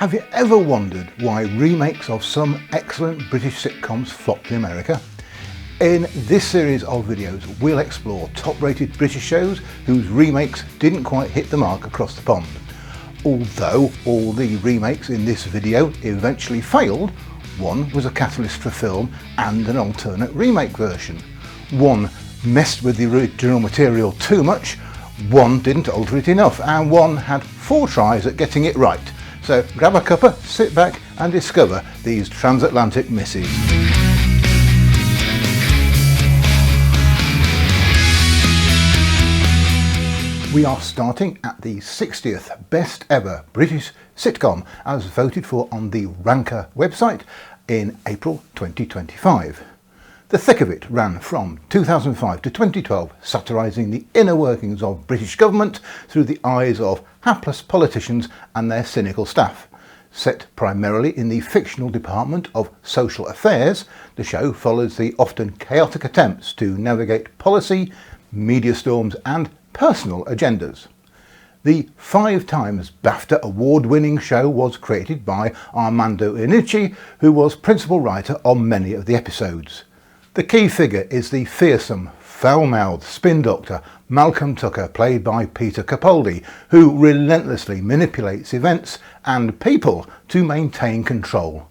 Have you ever wondered why remakes of some excellent British sitcoms flopped in America? In this series of videos we'll explore top-rated British shows whose remakes didn't quite hit the mark across the pond. Although all the remakes in this video eventually failed, one was a catalyst for film and an alternate remake version. One messed with the original material too much, one didn't alter it enough, and one had 4 tries at getting it right. So grab a cuppa, sit back and discover these transatlantic misses. We are starting at the 60th best ever British sitcom as voted for on the Ranker website in April 2025. The thick of it ran from 2005 to 2012, satirising the inner workings of British government through the eyes of hapless politicians and their cynical staff. Set primarily in the fictional department of social affairs, the show follows the often chaotic attempts to navigate policy, media storms and personal agendas. The 5 times BAFTA award-winning show was created by Armando Iannucci, who was principal writer on many of the episodes. The key figure is the fearsome, foul-mouthed spin doctor Malcolm Tucker, played by Peter Capaldi, who relentlessly manipulates events and people to maintain control.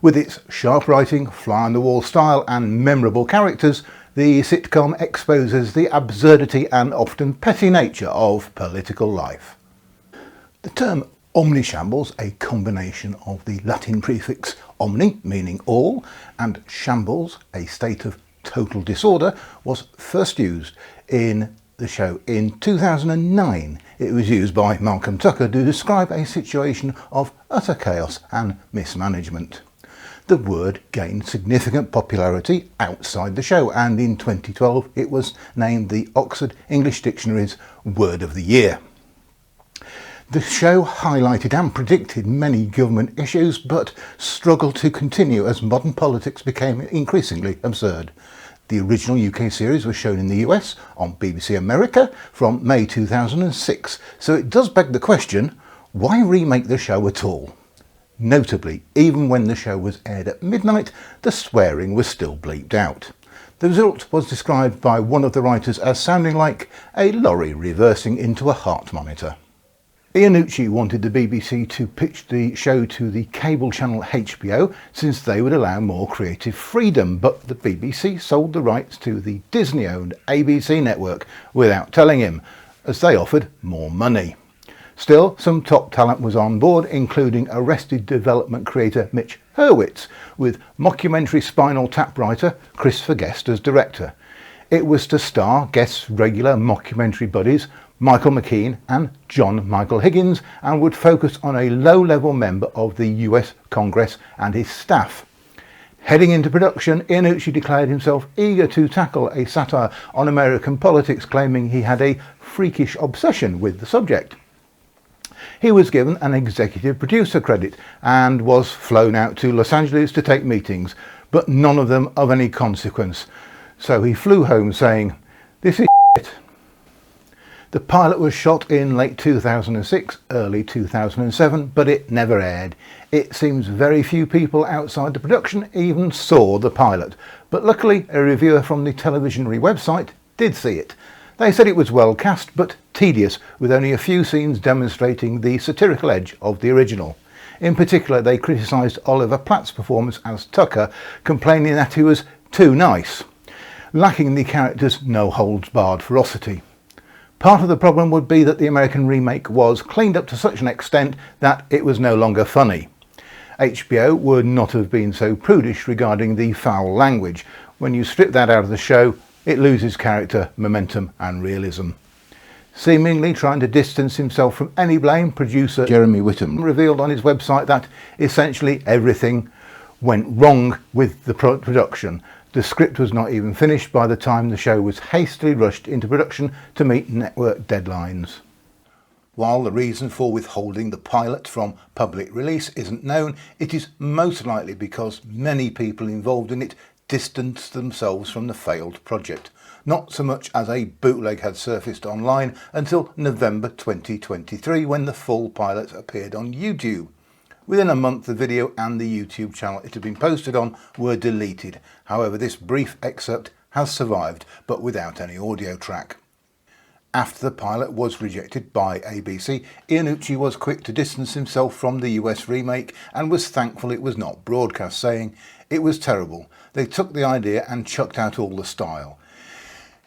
With its sharp writing, fly-on-the-wall style and memorable characters, the sitcom exposes the absurdity and often petty nature of political life. The term omnishambles, a combination of the Latin prefix omni, meaning all, and shambles, a state of total disorder, was first used in the show in 2009. It was used by Malcolm Tucker to describe a situation of utter chaos and mismanagement. The word gained significant popularity outside the show, and in 2012 it was named the Oxford English Dictionary's Word of the Year. The show highlighted and predicted many government issues, but struggled to continue as modern politics became increasingly absurd. The original UK series was shown in the US on BBC America from May 2006, so it does beg the question, why remake the show at all? Notably, even when the show was aired at midnight, the swearing was still bleeped out. The result was described by one of the writers as sounding like a lorry reversing into a heart monitor. Iannucci wanted the BBC to pitch the show to the cable channel HBO since they would allow more creative freedom, but the BBC sold the rights to the Disney-owned ABC network without telling him, as they offered more money. Still, some top talent was on board, including Arrested Development creator Mitch Hurwitz, with mockumentary Spinal Tap writer Christopher Guest as director. It was to star Guest's regular mockumentary buddies Michael McKean and John Michael Higgins, and would focus on a low-level member of the US Congress and his staff. Heading into production, Iannucci declared himself eager to tackle a satire on American politics, claiming he had a freakish obsession with the subject. He was given an executive producer credit and was flown out to Los Angeles to take meetings, but none of them of any consequence. So he flew home saying, "This is shit." The pilot was shot in late 2006, early 2007, but it never aired. It seems very few people outside the production even saw the pilot, but luckily a reviewer from the Televisionary website did see it. They said it was well cast but tedious, with only a few scenes demonstrating the satirical edge of the original. In particular, they criticised Oliver Platt's performance as Tucker, complaining that he was too nice, lacking the character's no-holds-barred ferocity. Part of the problem would be that the American remake was cleaned up to such an extent that it was no longer funny. HBO would not have been so prudish regarding the foul language. When you strip that out of the show, it loses character, momentum and realism. Seemingly trying to distance himself from any blame, producer Jeremy Whittam revealed on his website that essentially everything went wrong with the production. The script was not even finished by the time the show was hastily rushed into production to meet network deadlines. While the reason for withholding the pilot from public release isn't known, it is most likely because many people involved in it distanced themselves from the failed project. Not so much as a bootleg had surfaced online until November 2023, when the full pilot appeared on YouTube. Within a month, the video and the YouTube channel it had been posted on were deleted. However, this brief excerpt has survived, but without any audio track. After the pilot was rejected by ABC, Iannucci was quick to distance himself from the US remake and was thankful it was not broadcast, saying, "It was terrible. They took the idea and chucked out all the style.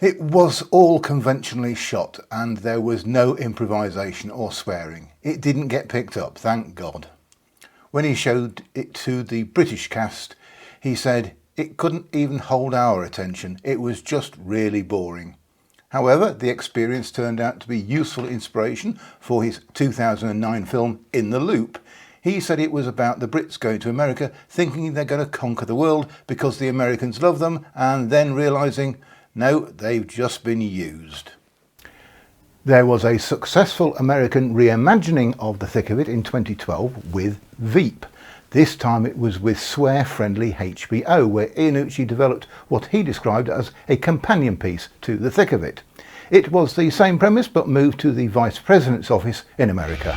It was all conventionally shot and there was no improvisation or swearing. It didn't get picked up, thank God." When he showed it to the British cast, he said, "It couldn't even hold our attention. It was just really boring." However, the experience turned out to be useful inspiration for his 2009 film In the Loop. He said it was about the Brits going to America thinking they're going to conquer the world because the Americans love them, and then realising, no, they've just been used. There was a successful American reimagining of The Thick of It in 2012 with Veep. This time it was with swear-friendly HBO, where Iannucci developed what he described as a companion piece to The Thick of It. It was the same premise but moved to the Vice President's office in America.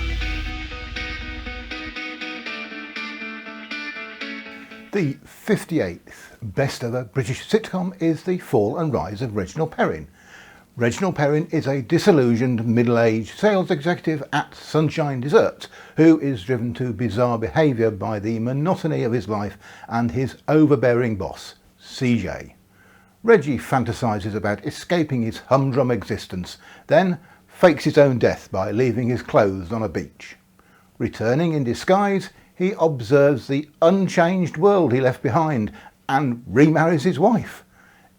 The 58th best ever British sitcom is The Fall and Rise of Reginald Perrin. Reginald Perrin is a disillusioned middle-aged sales executive at Sunshine Desserts who is driven to bizarre behaviour by the monotony of his life and his overbearing boss, CJ. Reggie fantasises about escaping his humdrum existence, then fakes his own death by leaving his clothes on a beach. Returning in disguise, he observes the unchanged world he left behind and remarries his wife.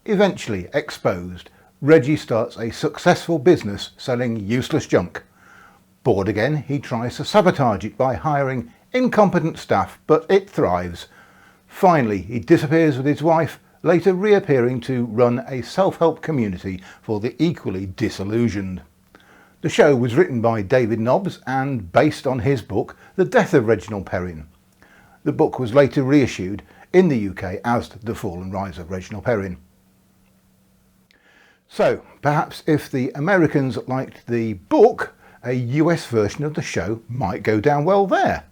Eventually exposed, Reggie starts a successful business selling useless junk. Bored again, he tries to sabotage it by hiring incompetent staff, but it thrives. Finally, he disappears with his wife, later reappearing to run a self-help community for the equally disillusioned. The show was written by David Nobbs and based on his book, The Death of Reginald Perrin. The book was later reissued in the UK as The Fall and Rise of Reginald Perrin. So, perhaps if the Americans liked the book, a US version of the show might go down well there.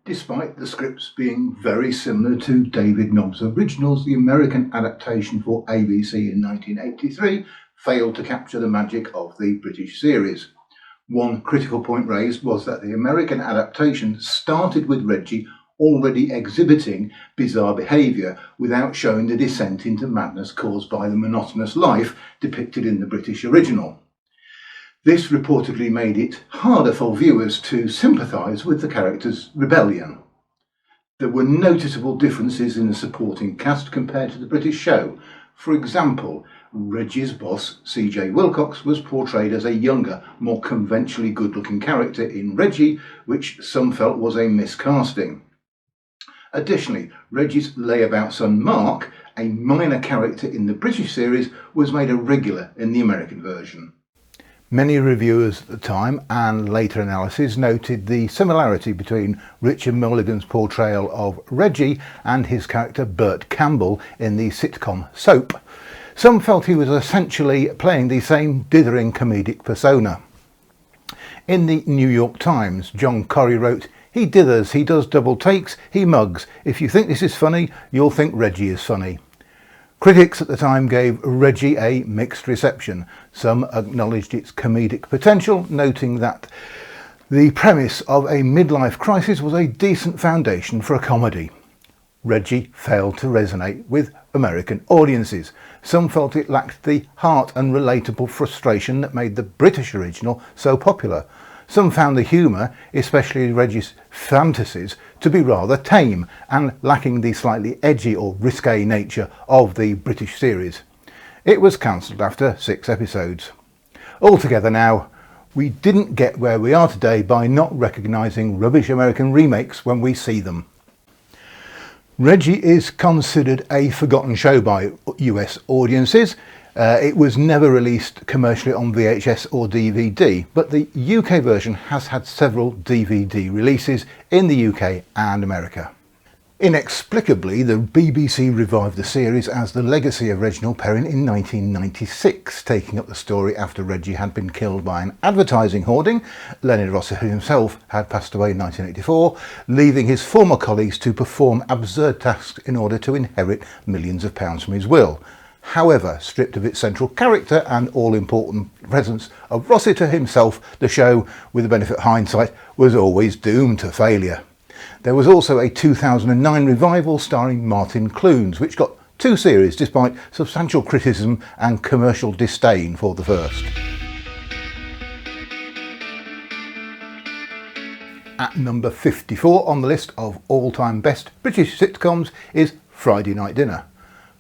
Despite the scripts being very similar to David Nobbs' originals, the American adaptation for ABC in 1983 failed to capture the magic of the British series. One critical point raised was that the American adaptation started with Reggie already exhibiting bizarre behaviour without showing the descent into madness caused by the monotonous life depicted in the British original. This reportedly made it harder for viewers to sympathise with the character's rebellion. There were noticeable differences in the supporting cast compared to the British show. For example, Reggie's boss, CJ Wilcox, was portrayed as a younger, more conventionally good-looking character in Reggie, which some felt was a miscasting. Additionally, Reggie's layabout son Mark, a minor character in the British series, was made a regular in the American version. Many reviewers at the time and later analyses noted the similarity between Richard Mulligan's portrayal of Reggie and his character Bert Campbell in the sitcom Soap. Some felt he was essentially playing the same dithering comedic persona. In the New York Times, John Corrie wrote, "He dithers, he does double takes, he mugs. If you think this is funny, you'll think Reggie is funny." Critics at the time gave Reggie a mixed reception. Some acknowledged its comedic potential, noting that the premise of a midlife crisis was a decent foundation for a comedy. Reggie failed to resonate with American audiences. Some felt it lacked the heart and relatable frustration that made the British original so popular. Some found the humour, especially Reggie's fantasies, to be rather tame and lacking the slightly edgy or risque nature of the British series. It was cancelled after 6 episodes. Altogether now, we didn't get where we are today by not recognising rubbish American remakes when we see them. Reggie is considered a forgotten show by US audiences. It was never released commercially on VHS or DVD, but the UK version has had several DVD releases in the UK and America. Inexplicably, the BBC revived the series as The Legacy of Reginald Perrin in 1996, taking up the story after Reggie had been killed by an advertising hoarding. Leonard Rosser himself had passed away in 1984, leaving his former colleagues to perform absurd tasks in order to inherit millions of pounds from his will. However, stripped of its central character and all-important presence of Rossiter himself, the show, with the benefit of hindsight, was always doomed to failure. There was also a 2009 revival starring Martin Clunes, which got 2 series despite substantial criticism and commercial disdain for the first. At number 54 on the list of all-time best British sitcoms is Friday Night Dinner.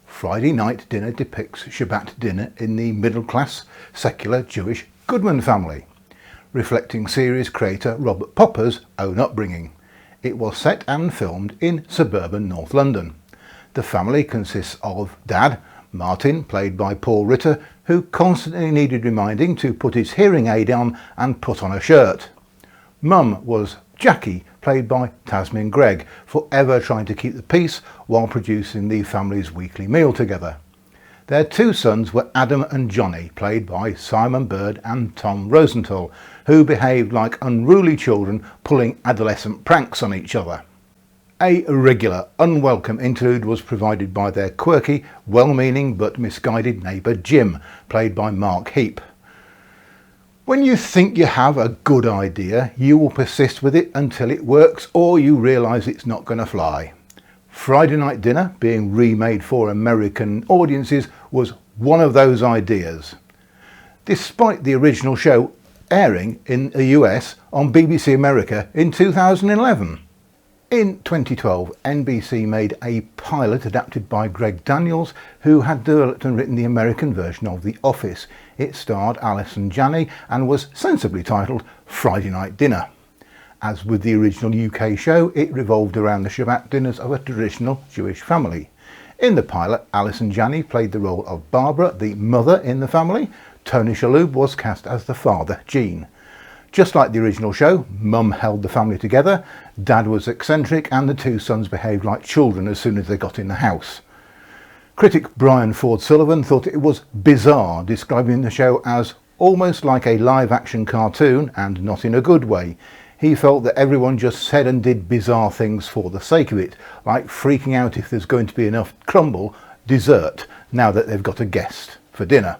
Friday Night Dinner depicts Shabbat dinner in the middle-class, secular Jewish Goodman family, reflecting series creator Robert Popper's own upbringing. It was set and filmed in suburban North London. The family consists of Dad, Martin, played by Paul Ritter, who constantly needed reminding to put his hearing aid on and put on a shirt. Mum was Jackie, played by Tasmin Gregg, forever trying to keep the peace while producing the family's weekly meal together. Their 2 sons were Adam and Johnny, played by Simon Bird and Tom Rosenthal, who behaved like unruly children pulling adolescent pranks on each other. A regular, unwelcome interlude was provided by their quirky, well-meaning but misguided neighbour Jim, played by Mark Heap. When you think you have a good idea, you will persist with it until it works or you realise it's not going to fly. Friday Night Dinner, being remade for American audiences, was one of those ideas. Despite the original show airing in the US on BBC America in 2011. In 2012, NBC made a pilot adapted by Greg Daniels, who had developed and written the American version of The Office. It starred Alison Janney and was sensibly titled Friday Night Dinner. As with the original UK show, it revolved around the Shabbat dinners of a traditional Jewish family. In the pilot, Alison Janney played the role of Barbara, the mother in the family. Tony Shalhoub was cast as the father, Gene. Just like the original show, Mum held the family together, Dad was eccentric, and the 2 sons behaved like children as soon as they got in the house. Critic Brian Ford Sullivan thought it was bizarre, describing the show as almost like a live-action cartoon, and not in a good way. He felt that everyone just said and did bizarre things for the sake of it, like freaking out if there's going to be enough crumble dessert now that they've got a guest for dinner.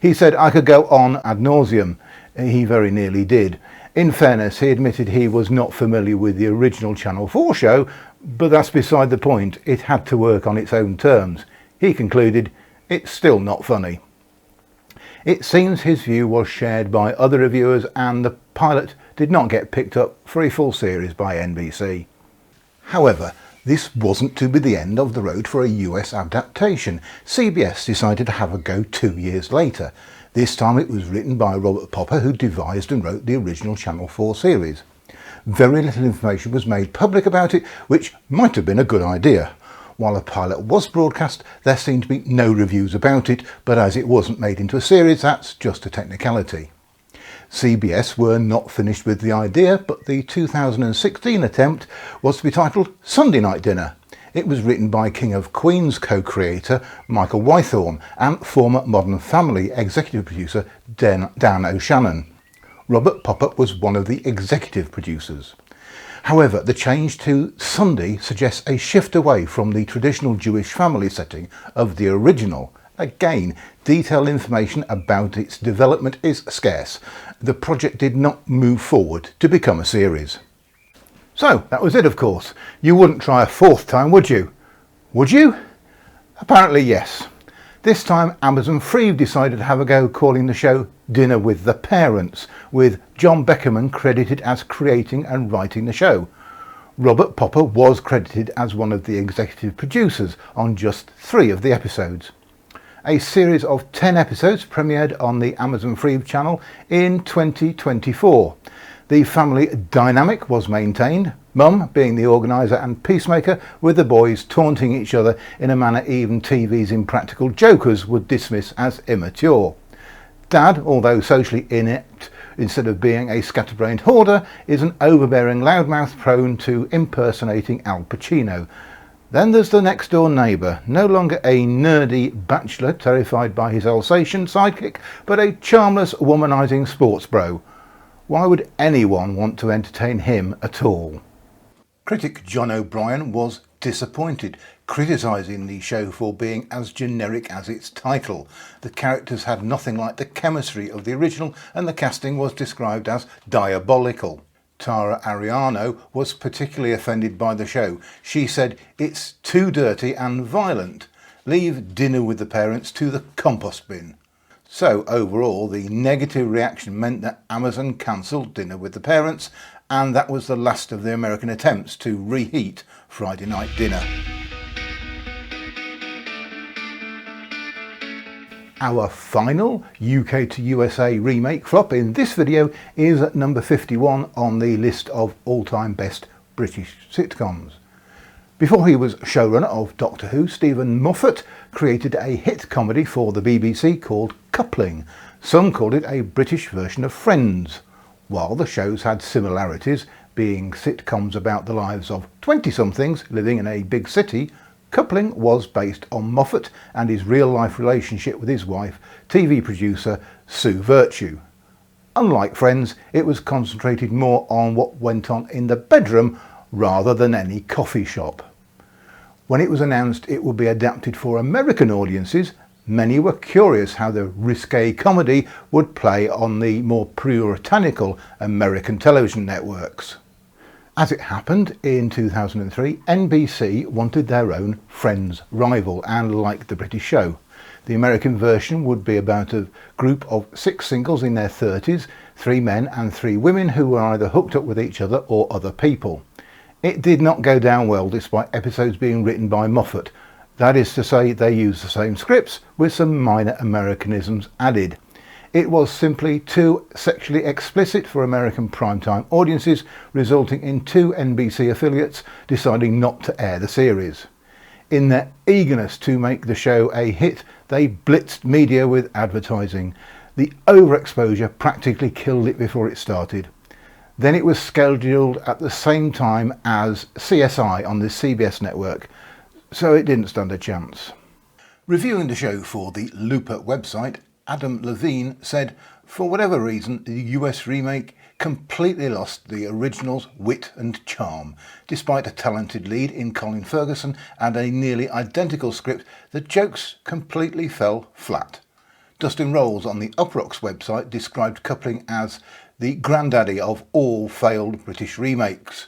He said, "I could go on ad nauseum." He very nearly did. In fairness, he admitted he was not familiar with the original Channel 4 show, but that's beside the point. It had to work on its own terms. He concluded, "It's still not funny." It seems his view was shared by other reviewers, and the pilot did not get picked up for a full series by NBC. However, this wasn't to be the end of the road for a US adaptation. CBS decided to have a go 2 years later. This time it was written by Robert Popper, who devised and wrote the original Channel 4 series. Very little information was made public about it, which might have been a good idea. While a pilot was broadcast, there seemed to be no reviews about it, but as it wasn't made into a series, that's just a technicality. CBS were not finished with the idea, but the 2016 attempt was to be titled Sunday Night Dinner. It was written by King of Queens co-creator Michael Wythorne and former Modern Family executive producer Dan O'Shannon. Robert Popper was one of the executive producers. However, the change to Sunday suggests a shift away from the traditional Jewish family setting of the original. Again, detailed information about its development is scarce. The project did not move forward to become a series. So, that was it, of course. You wouldn't try a 4th time, would you? Would you? Apparently yes. This time Amazon Freeve decided to have a go calling the show Dinner with the Parents, with John Beckerman credited as creating and writing the show. Robert Popper was credited as one of the executive producers on just 3 of the episodes. A series of 10 episodes premiered on the Amazon Freeve channel in 2024. The family dynamic was maintained, Mum being the organiser and peacemaker, with the boys taunting each other in a manner even TV's impractical jokers would dismiss as immature. Dad, although socially inept instead of being a scatterbrained hoarder, is an overbearing loudmouth prone to impersonating Al Pacino. Then there's the next door neighbour, no longer a nerdy bachelor terrified by his Alsatian sidekick, but a charmless womanising sports bro. Why would anyone want to entertain him at all? Critic John O'Brien was disappointed, criticising the show for being as generic as its title. The characters had nothing like the chemistry of the original, and the casting was described as diabolical. Tara Ariano was particularly offended by the show. She said, "It's too dirty and violent. Leave Dinner with the Parents to the compost bin." So overall, the negative reaction meant that Amazon cancelled Dinner with the Parents, and that was the last of the American attempts to reheat Friday Night Dinner. Our final UK to USA remake flop in this video is at number 51 on the list of all-time best British sitcoms. Before he was showrunner of Doctor Who, Stephen Moffat created a hit comedy for the BBC called Coupling. Some called it a British version of Friends. While the shows had similarities, being sitcoms about the lives of 20-somethings living in a big city, Coupling was based on Moffat and his real-life relationship with his wife, TV producer Sue Virtue. Unlike Friends, it was concentrated more on what went on in the bedroom rather than any coffee shop. When it was announced it would be adapted for American audiences, many were curious how the risque comedy would play on the more puritanical American television networks. As it happened, in 2003, NBC wanted their own Friends rival, and like the British show. The American version would be about a group of 6 singles in their 30s, 3 men and 3 women who were either hooked up with each other or other people. It did not go down well, despite episodes being written by Moffat. That is to say, they used the same scripts with some minor Americanisms added. It was simply too sexually explicit for American primetime audiences, resulting in 2 NBC affiliates deciding not to air the series. In their eagerness to make the show a hit, they blitzed media with advertising. The overexposure practically killed it before it started. Then it was scheduled at the same time as CSI on the CBS network, so it didn't stand a chance. Reviewing the show for the Looper website, Adam Levine said, "For whatever reason, the US remake completely lost the original's wit and charm. Despite a talented lead in Colin Ferguson and a nearly identical script, the jokes completely fell flat." Dustin Rolls on the Uprocks website described Coupling as the granddaddy of all failed British remakes.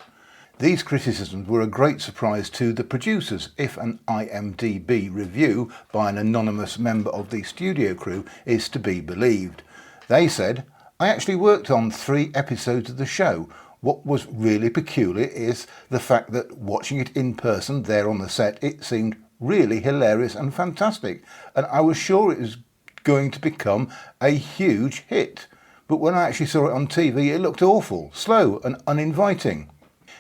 These criticisms were a great surprise to the producers, if an IMDb review by an anonymous member of the studio crew is to be believed. They said, "I actually worked on 3 episodes of the show. What was really peculiar is the fact that watching it in person there on the set, it seemed really hilarious and fantastic, and I was sure it was going to become a huge hit. But when I actually saw it on TV, it looked awful, slow and uninviting."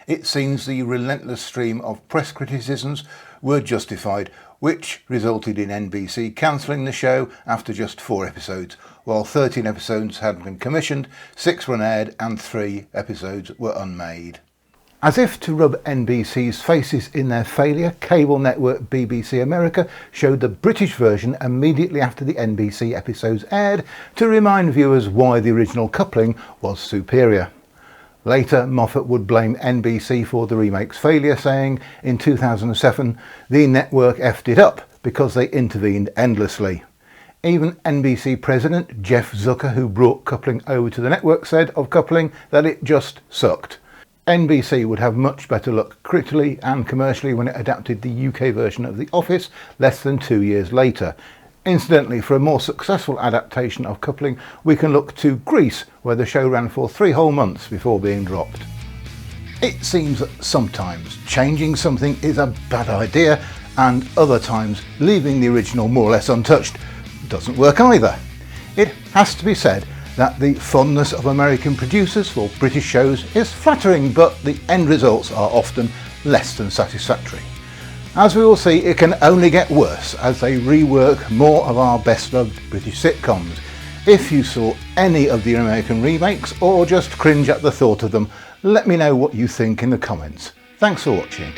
It seems the relentless stream of press criticisms were justified, which resulted in NBC cancelling the show after just 4 episodes. While 13 episodes had been commissioned, 6 were unaired and 3 episodes were unmade. As if to rub NBC's faces in their failure, cable network BBC America showed the British version immediately after the NBC episodes aired to remind viewers why the original Coupling was superior. Later, Moffat would blame NBC for the remake's failure, saying in 2007 the network effed it up because they intervened endlessly. Even NBC president Jeff Zucker, who brought Coupling over to the network, said of Coupling that it just sucked. NBC would have much better luck critically and commercially when it adapted the UK version of The Office less than 2 years later. Incidentally, for a more successful adaptation of Coupling, we can look to Greece, where the show ran for 3 whole months before being dropped. It seems that sometimes changing something is a bad idea, and other times leaving the original more or less untouched doesn't work either. It has to be said that the fondness of American producers for British shows is flattering, but the end results are often less than satisfactory. As we will see, it can only get worse as they rework more of our best loved British sitcoms. If you saw any of the American remakes or just cringe at the thought of them, let me know what you think in the comments. Thanks for watching.